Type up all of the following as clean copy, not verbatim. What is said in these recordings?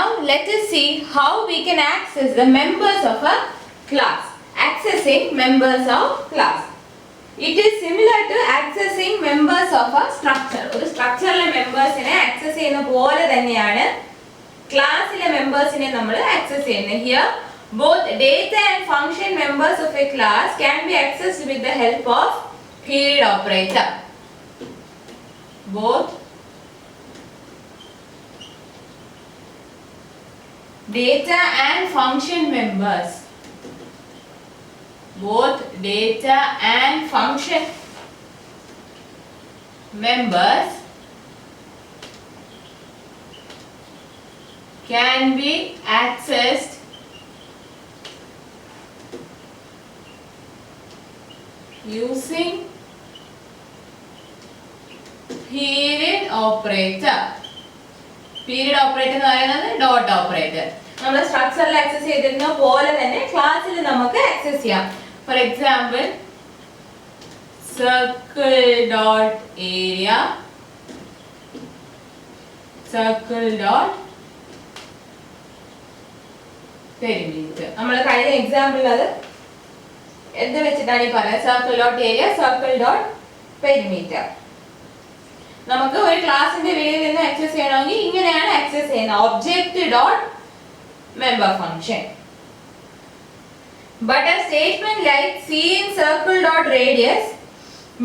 Now let us see how we can access the members of a class. Accessing members of class. It is similar to accessing members of a structure. ഒരു സ്ട്രക്ചറിലെ മെമ്പേഴ്സിനെ access ചെയ്യുന്ന പോലെ തന്നെയാണ് ക്ലാസ്സിലെ മെമ്പേഴ്സിനെ നമ്മൾ access ചെയ്യുന്നത്. Here both data and function members of a class can be accessed with the help of period operator. Both data and function members. Both data and function members can be accessed using period operator. Period operator എന്ന് പറയുന്നത് dot operator. നമ്മൾ സ്ട്രക്ചറിൽ access ചെയ്തിരുന്ന പോലെ തന്നെ ക്ലാസ്സിൽ നമുക്ക് access ചെയ്യാം. For example circle dot area, circle dot perimeter. നമ്മൾ കഴിഞ്ഞ എക്സാമ്പിളിൽ അത് എന്ത് വെച്ചിട്ടാണ് ഈ പറയുന്നത്? Circle dot area, circle dot perimeter. നമുക്ക് ഒരു ക്ലാസിന്റെ വെളിയിൽ നിന്ന് ആക്സസ് ചെയ്യണമെങ്കിൽ ഇങ്ങനെയാണ് ആക്സസ് ചെയ്യുന്നത്. Object dot member function. But a statement like C in circle dot radius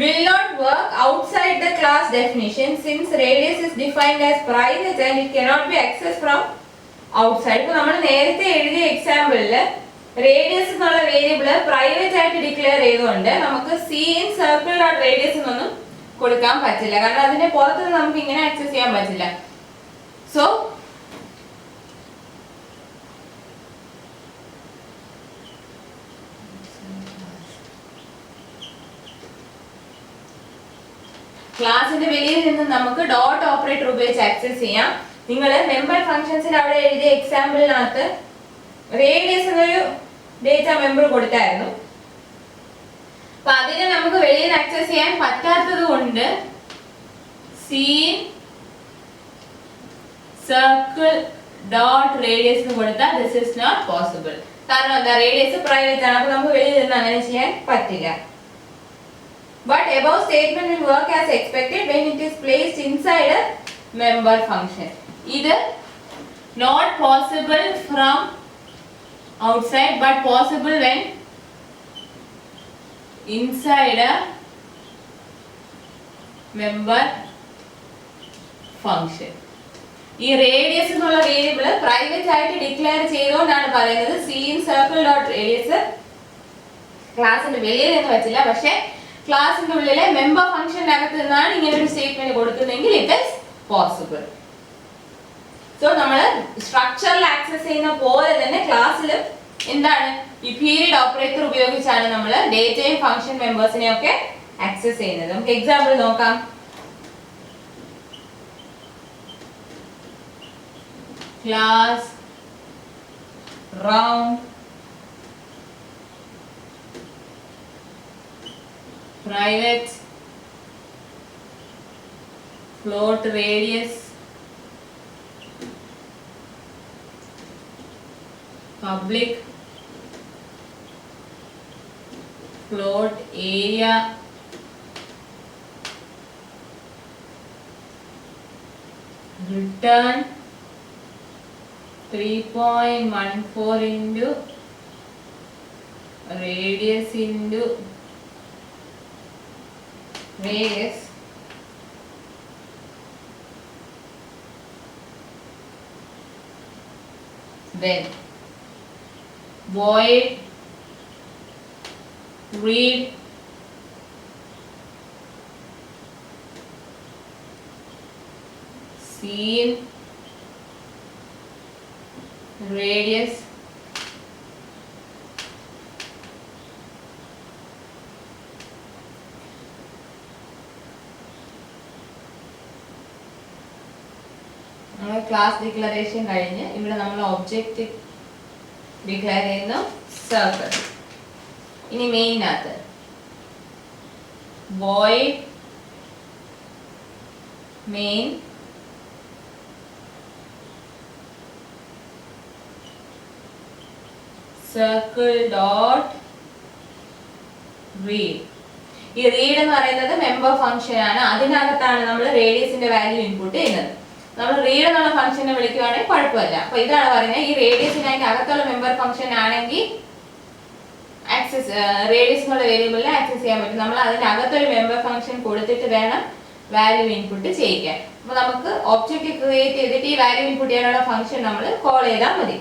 will not work outside the class definition, since radius is defined as private and it cannot be accessed from outside. ഇപ്പോൾ നമ്മൾ നേരത്തെ എഴുതിയ എക്സാമ്പിളിൽ radius എന്നുള്ള variable private ആയിട്ട് declare ചെയ്തുകൊണ്ട് നമുക്ക് C in circle dot radius എന്നൊന്നും കൊടുക്കാൻ പറ്റില്ല. കാരണം അതിന്റെ പുറത്ത് നമുക്ക് ഇങ്ങനെ ആക്സസ് ചെയ്യാൻ പറ്റില്ല. സോ ക്ലാസിന്റെ വെളിയിൽ നിന്ന് നമുക്ക് ഡോട്ട് ഓപ്പറേറ്റർ ഉപയോഗിച്ച് ആക്സസ് ചെയ്യാം. നിങ്ങൾ മെമ്പർ ഫംഗ്ഷൻസിൽ അവിടെ എഴുതിയ എക്സാമ്പിളിനകത്ത് റേഡിയസ് എന്നൊരു ഡേറ്റ മെമ്പർ കൊടുത്തായിരുന്നു. അപ്പൊ അതിനെ നമുക്ക് വെളിയിൽ ആക്സസ് ചെയ്യാൻ പറ്റാത്തത് കൊണ്ട് സീൻ സർക്കിൾ ഡോട്ട് റേഡിയസ് എന്ന് കൊടുത്താൽ ദിസ് ഇസ് നോട്ട് പോസിബിൾ. കാരണം എന്താ? റേഡിയസ് പ്രൈവറ്റ് ആണ്. അപ്പൊ നമുക്ക് വെളിയിൽ നിന്ന് അങ്ങനെ ചെയ്യാൻ പറ്റില്ല. But above statement will work as expected when it is placed inside a member function. It is not possible from outside but possible when inside a member function. ഈ റേഡിയസ് എന്നുള്ള വേരിയബിൾ പ്രൈവറ്റ് ആയിട്ട് declare ചെയ്തുകൊണ്ടാണ് പറയുന്നത് C in circle dot radius ക്ലാസിന്റെ വെളിയിൽ നിന്ന് വെച്ചില്ല. പക്ഷേ ക്ലാസിന്റെ ഉള്ളിലെ മെമ്പർ ഫംഗ്ഷന്റെ അകത്ത് നിന്നാണ് ഇങ്ങനെ ഒരു സ്റ്റേറ്റ്മെന്റ് കൊടുക്കുന്നതെങ്കിൽ ഇറ്റ് ഈസ് പോസിബിൾ. സോ നമ്മൾ സ്ട്രക്ചറിൽ ആക്സസ് ചെയ്യുന്ന പോലെ തന്നെ ക്ലാസ്സിലും എന്താണ് ഈ പീരിയഡ് ഓപ്പറേറ്റർ ഉപയോഗിച്ചാണ് നമ്മൾ ഡേറ്റയും ഫംഗ്ഷൻ മെമ്പേഴ്സിനെ ഒക്കെ ആക്സസ് ചെയ്യുന്നത്. നമുക്ക് എക്സാമ്പിൾ നോക്കാം. Class round private float radius public float area return 3.14 into radius into radius then void read scene radius class declaration കഴിഞ്ഞ് ഇവിടെ നമ്മൾ ഒബ്ജക്റ്റ് ഡിക്ലെയർ ചെയ്യുന്നു സർക്കിൾ. ഇനി മെയിനകത്ത് void main circle dot read. ഈ read എന്ന് പറയുന്നത് മെമ്പർ ഫംഗ്ഷൻ ആണ്. അതിനകത്താണ് നമ്മൾ റേഡിയസിന്റെ വാല്യൂ ഇൻപുട്ട് ചെയ്യുന്നത്. നമ്മൾ read എന്നുള്ള ഫംഗ്ഷനെ വിളിക്കുകയാണെങ്കിൽ കുഴപ്പമില്ല. അപ്പോൾ ഇതാണ് പറയുന്നത്, ഈ റേഡിയസിനായിട്ട് അകത്തുള്ള മെമ്പർ ഫംഗ്ഷൻ ആണെങ്കിൽ ആക്സസ് റേഡിയസ് എന്നുള്ള വേരിയബിളിനെ ആക്സസ് ചെയ്യാൻ പറ്റും. നമ്മൾ അതിനകത്തൊരു മെമ്പർ ഫംഗ്ഷൻ കൊടുത്തിട്ട് വേണം വാല്യൂ ഇൻപുട്ട് ചെയ്യിക്കാൻ. അപ്പോൾ നമുക്ക് ഒബ്ജക്റ്റ് ക്രിയേറ്റ് ചെയ്തിട്ട് ഈ വാല്യൂ ഇൻപുട്ട് ചെയ്യാനുള്ള ഫംഗ്ഷൻ നമ്മൾ കോൾ ചെയ്താൽ മതി.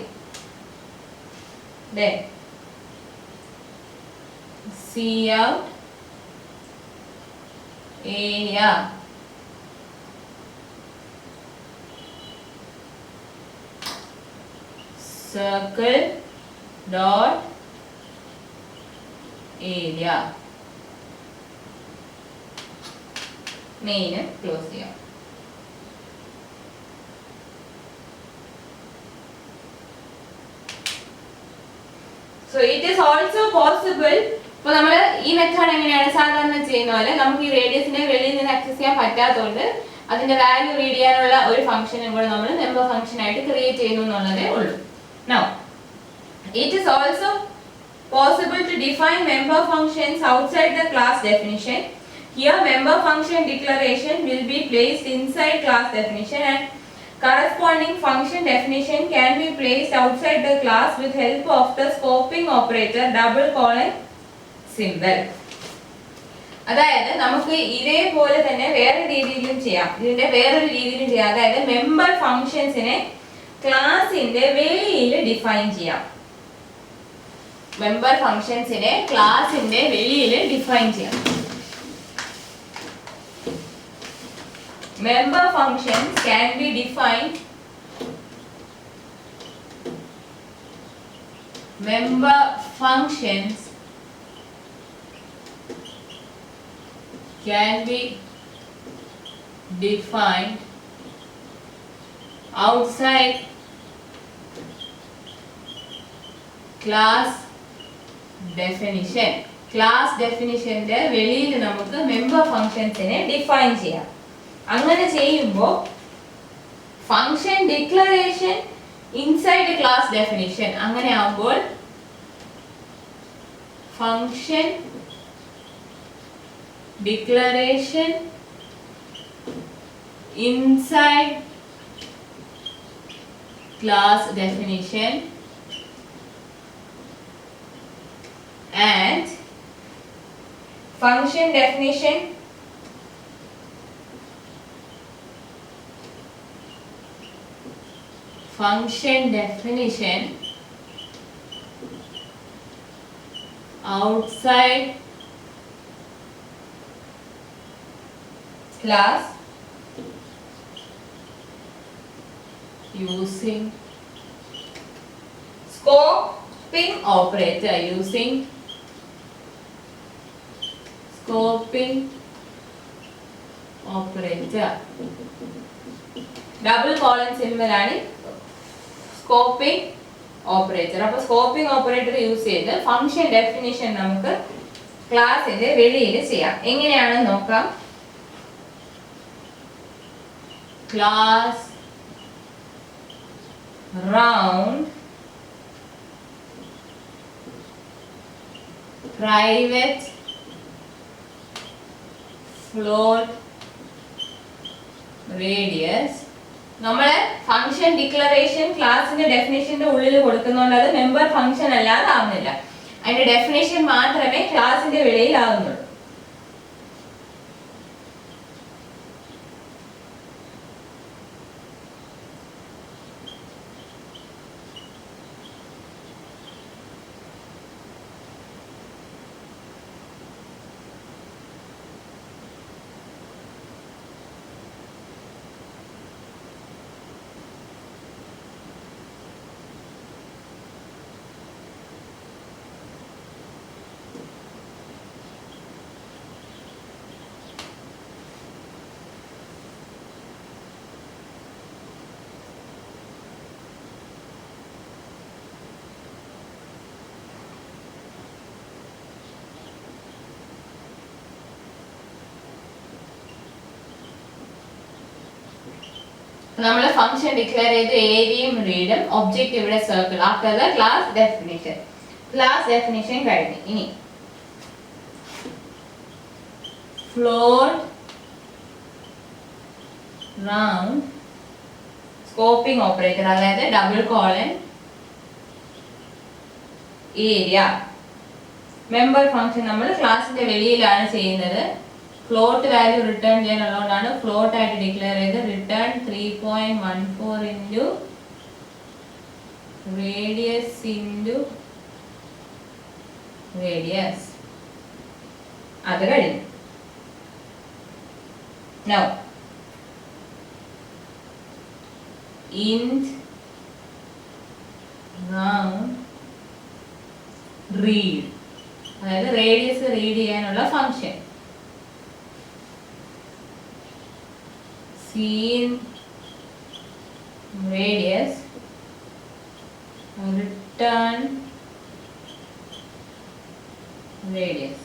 cout area circle dot area main clause ചെയ്യാം. So it is also possible. അപ്പോൾ നമ്മൾ ഈ മെത്തേഡ് എങ്ങനെയാണ് സാധാരണ ചെയ്യുന്ന പോലെ നമുക്ക് ഈ റേഡിയസിനെ വെളിയിൽ നിന്ന് ആക്സസ് ചെയ്യാൻ പറ്റാത്തതുകൊണ്ട് അതിന്റെ വാല്യൂ റീഡ് ചെയ്യാനുള്ള ഒരു ഫംഗ്ഷനും കൂടെ നമ്മൾ മെമ്പർ ഫംഗ്ഷൻ ആയിട്ട് ക്രിയേറ്റ് ചെയ്യുന്നു എന്നുള്ളതേ ഉള്ളൂ. Now it is also possible to define member functions outside the class definition. Here member function declaration will be placed inside class definition and corresponding function definition can be placed outside the class with help of the scoping operator double colon symbol. അതായത് നമുക്ക് ഇതേപോലെ തന്നെ വേറെ രീതിയിലും ചെയ്യാം. ഇതിന്റെ വേറൊരു രീതിയിലും ചെയ്യാം. അതായത് മെമ്പർ ഫംഗ്ഷൻസിനെ ക്ലാസിന്റെ വെളിയിൽ ഡിഫൈൻ ചെയ്യാം. മെമ്പർ ഫംഗ്ഷൻസിനെ ക്ലാസിന്റെ വെളിയിൽ ഡിഫൈൻ ചെയ്യാം. Member functions can be defined. Member functions can be defined outside class definition. Class definition ന്റെ വെളിയിൽ നമുക്ക് member functionsനെ ഡിഫൈൻ ചെയ്യാം. അങ്ങനെ ചെയ്യുമ്പോൾ function declaration inside class definition, അങ്ങനെ ആവുമ്പോൾ function declaration inside class definition and function definition outside class using scoping operator. Double colon symbol ആണ് scoping operator. അപ്പോൾ സ്കോപ്പിംഗ് ഓപ്പറേറ്റർ യൂസ് ചെയ്ത് ഫംഗ്ഷൻ ഡെഫിനിഷൻ നമുക്ക് ക്ലാസിന്റെ വെളിയിൽ ചെയ്യാം. എങ്ങനെയാണെന്ന് നോക്കാം. Class round private float radius. നമ്മൾ ഫംഗ്ഷൻ ഡിക്ലറേഷൻ ക്ലാസിന്റെ ഡെഫിനേഷന്റെ ഉള്ളിൽ കൊടുക്കുന്നതുകൊണ്ട് അത് മെമ്പർ ഫംഗ്ഷൻ അല്ലാതെ ആവുന്നില്ല. അതിന്റെ ഡെഫിനേഷൻ മാത്രമേ ക്ലാസിന്റെ വെളിയിൽ ആവുന്നുള്ളൂ. നമ്മൾ ഫംഗ്ഷൻ ഡിക്ലെയർ ചെയ്ത് ഏരിയയും റീഡും ഒബ്ജക്റ്റ് ഇവിടെ circle after the class definition. Class definition കഴിഞ്ഞു. ഇനി ഫ്ലോട്ട് റൗണ്ട് സ്കോപ്പിംഗ് ഓപ്പറേറ്റർ, അതായത് double colon area. Member function നമ്മൾ ക്ലാസിന്റെ വെളിയിലാണ് ചെയ്യുന്നത്. ഫ്ലോട്ട് വാല്യൂ റിട്ടേൺ ചെയ്യാനുള്ളതുകൊണ്ടാണ് ഫ്ലോട്ട് ആയിട്ട് ഡിക്ലെയർ ചെയ്ത് return 3.14 into radius into radius. അത് കഴിഞ്ഞു. നൗ int round read, അതായത് റേഡിയസ് റീഡ് ചെയ്യാനുള്ള function. scene radius return radius.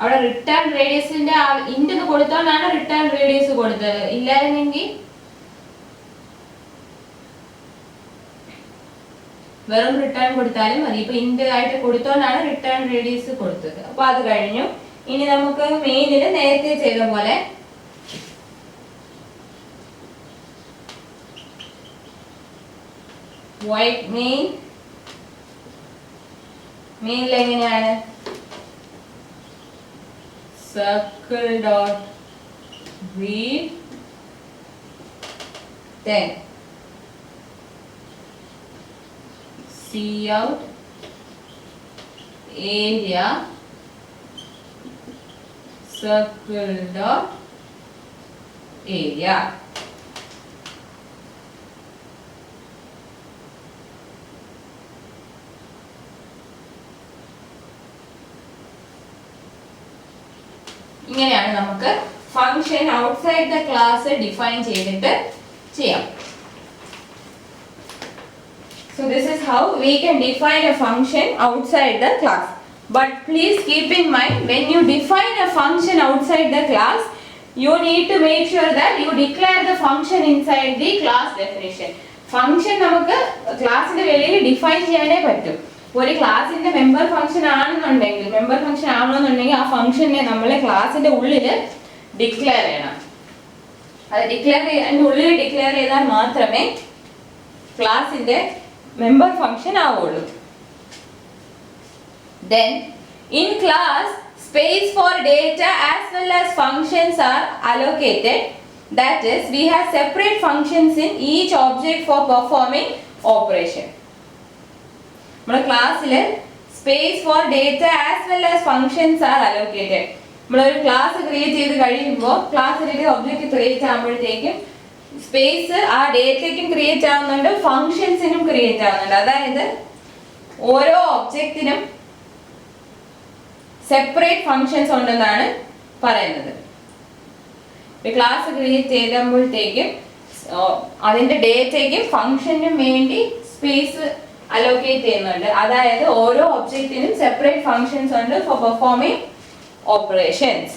അവിടെ റിട്ടേൺ റേഡിയസിന്റെ ഇന്റ് എന്ന് കൊടുത്തോണ്ടാണ് റിട്ടേൺ റേഡിയസ് കൊടുത്തത്. ഇല്ലായിരുന്നെങ്കിൽ വെറും റിട്ടേൺ കൊടുത്താലും മതി. ഇപ്പൊ ഇന്റ് ആയിട്ട് കൊടുത്തോണ്ടാണ് റിട്ടേൺ റേഡിയസ് കൊടുത്തത്. അപ്പൊ അത് കഴിഞ്ഞു. ഇനി നമുക്ക് മെയിനിൽ നേരത്തെ ചെയ്ത പോലെ വൈറ്റ് മെയിനിൽ എങ്ങനെയാണ് circle dot read, then cout area circle dot area. ഇങ്ങനെയാണ് നമുക്ക് function outside the class define ചെയ്തിട്ട് ചെയ്യാം. So this is how we can define a function outside the class. But please keep in mind, when you define a function outside the class, you need to make sure that you declare the function inside the class definition. Function നമുക്ക് ക്ലാസിന്റെ വെളിയിൽ define ചെയ്യാനേ പറ്റും. ഒരു ക്ലാസിന്റെ member function ആണെന്നുണ്ടെങ്കിൽ ആ ഫംഗ്ഷനെ നമ്മൾ ക്ലാസിന്റെ ഉള്ളിൽ ഡിക്ലെയർ ചെയ്യണം. അത് അതിന്റെ ഉള്ളിൽ ഡിക്ലെയർ ചെയ്താൽ മാത്രമേ ക്ലാസിന്റെ മെമ്പർ ഫംഗ്ഷൻ ആവുള്ളൂ. Then in class, space for data as well as functions are allocated. That is, we have separate functions in each object for performing operation. നമ്മുടെ ക്ലാസ്സിൽ space four data as well as functions are allocated. നമ്മളൊരു class create ചെയ്ത് കഴിയുമ്പോൾ ക്ലാസ്സിലേക്ക് object create ആകുമ്പോഴത്തേക്കും space ആ ഡേറ്റയ്ക്കും create ആവുന്നുണ്ട്, ഫങ്ഷൻസിനും create ആവുന്നുണ്ട്. അതായത് ഓരോ ഒബ്ജക്റ്റിനും സെപ്പറേറ്റ് ഫങ്ഷൻസ് ഉണ്ടെന്നാണ് പറയുന്നത്. ക്ലാസ് ക്രിയേറ്റ് ചെയ്യുമ്പോഴത്തേക്കും അതിന്റെ ഡേറ്റയ്ക്കും ഫങ്ഷനും വേണ്ടി സ്പേസ് അലോക്കേറ്റ് ചെയ്യുന്നുണ്ട്. അതായത് ഓരോ ഒബ്ജക്റ്റിനും സെപ്പറേറ്റ് ഫങ്ഷൻസ് ഉണ്ട് ഫോർ പെർഫോമിംഗ് ഓപ്പറേഷൻസ്.